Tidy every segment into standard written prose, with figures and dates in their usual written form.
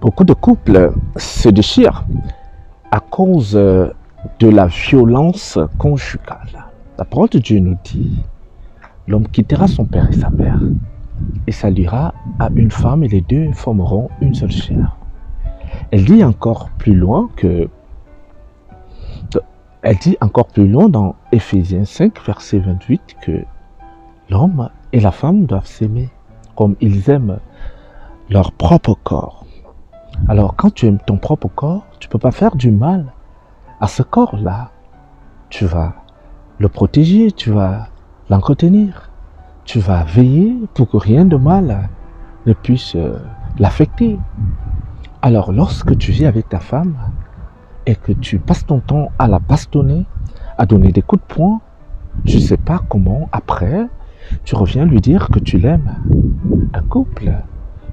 Beaucoup de couples se déchirent à cause de la violence conjugale. La parole de Dieu nous dit, l'homme quittera son père et sa mère et s'alliera à une femme et les deux formeront une seule chair. Elle dit encore plus loin dans Éphésiens 5, verset 28, que l'homme et la femme doivent s'aimer comme ils aiment leur propre corps. Alors, quand tu aimes ton propre corps, tu ne peux pas faire du mal à ce corps-là. Tu vas le protéger, tu vas l'entretenir, tu vas veiller pour que rien de mal ne puisse l'affecter. Alors, lorsque tu vis avec ta femme et que tu passes ton temps à la bastonner, à donner des coups de poing, je ne sais pas comment, après, tu reviens lui dire que tu l'aimes. Un couple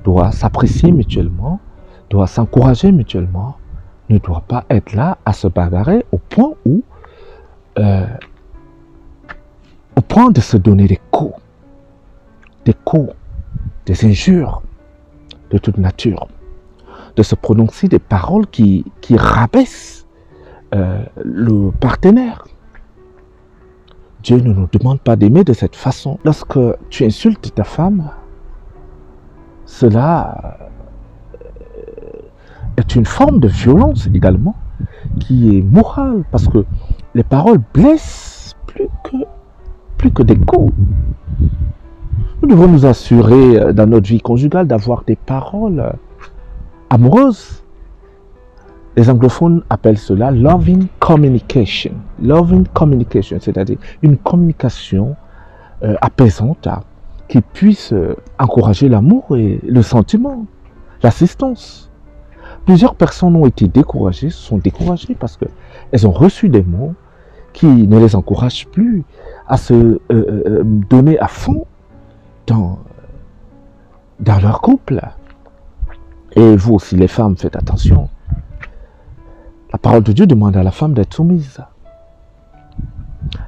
doit s'apprécier mutuellement, doit s'encourager mutuellement, ne doit pas être là à se bagarrer au point de se donner des coups, des injures de toute nature, de se prononcer des paroles qui rabaissent le partenaire. Dieu ne nous demande pas d'aimer de cette façon. Lorsque tu insultes ta femme, cela est une forme de violence également qui est morale parce que les paroles blessent plus que des coups. Nous devons nous assurer dans notre vie conjugale d'avoir des paroles amoureuses. Les anglophones appellent cela loving communication. Loving communication, c'est-à-dire une communication apaisante qui puisse encourager l'amour et le sentiment, l'assistance. Plusieurs personnes ont été découragées, sont découragées parce qu'elles ont reçu des mots qui ne les encouragent plus à se donner à fond dans leur couple. Et vous aussi, les femmes, faites attention. La parole de Dieu demande à la femme d'être soumise.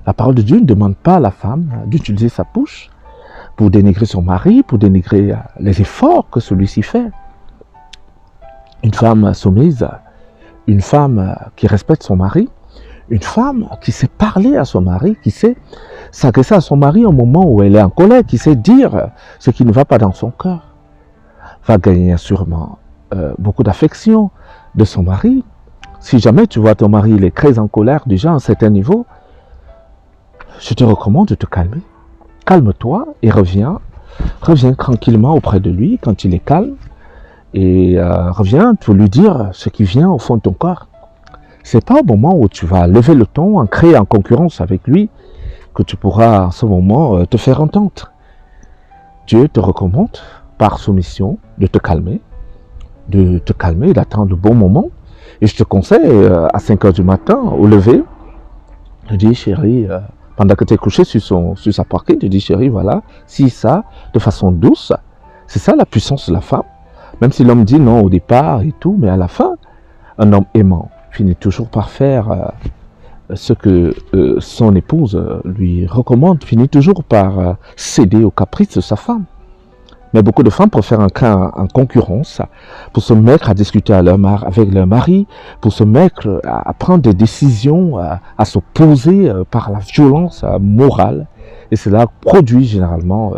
La parole de Dieu ne demande pas à la femme d'utiliser sa bouche pour dénigrer son mari, pour dénigrer les efforts que celui-ci fait. Une femme soumise, une femme qui respecte son mari, une femme qui sait parler à son mari, qui sait s'adresser à son mari au moment où elle est en colère, qui sait dire ce qui ne va pas dans son cœur, va gagner sûrement beaucoup d'affection de son mari. Si jamais tu vois ton mari, il est très en colère déjà à un certain niveau, je te recommande de te calmer. Calme-toi et reviens tranquillement auprès de lui quand il est calme et reviens pour lui dire ce qui vient au fond de ton corps. C'est pas au moment où tu vas lever le ton, en créer en concurrence avec lui, que tu pourras en ce moment te faire entendre. Dieu te recommande par soumission de te calmer et d'attendre le bon moment. Et je te conseille, à 5 heures du matin, au lever, je dis, chérie, pendant que tu es couché sur sa parquet, je dis, chérie, voilà, si ça, de façon douce, c'est ça la puissance de la femme. Même si l'homme dit non au départ et tout, mais à la fin, un homme aimant finit toujours par faire ce que son épouse lui recommande, finit toujours par céder aux caprices de sa femme. Mais beaucoup de femmes préfèrent entrer en concurrence pour se mettre à discuter avec leur mari, pour se mettre à prendre des décisions, à s'opposer par la violence morale. Et cela produit généralement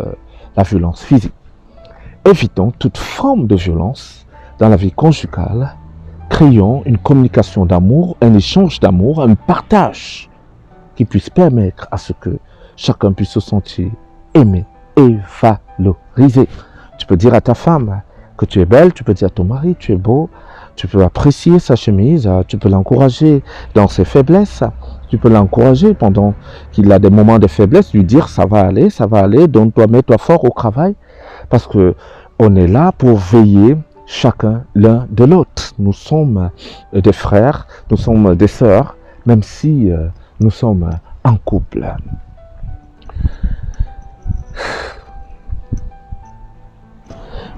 la violence physique. Évitons toute forme de violence dans la vie conjugale. Créons une communication d'amour, un échange d'amour, un partage qui puisse permettre à ce que chacun puisse se sentir aimé et valorisé. Tu peux dire à ta femme que tu es belle, tu peux dire à ton mari tu es beau, tu peux apprécier sa chemise, tu peux l'encourager dans ses faiblesses, tu peux l'encourager pendant qu'il a des moments de faiblesse, lui dire ça va aller, donc toi mets-toi fort au travail, parce que on est là pour veiller chacun l'un de l'autre. Nous sommes des frères, nous sommes des sœurs, même si nous sommes en couple.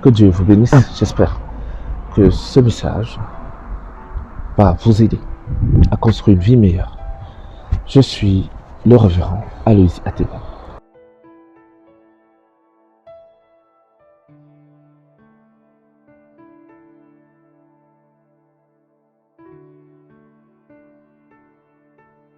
Que Dieu vous bénisse. J'espère que ce message va vous aider à construire une vie meilleure. Je suis le révérend Aloïs Ateba.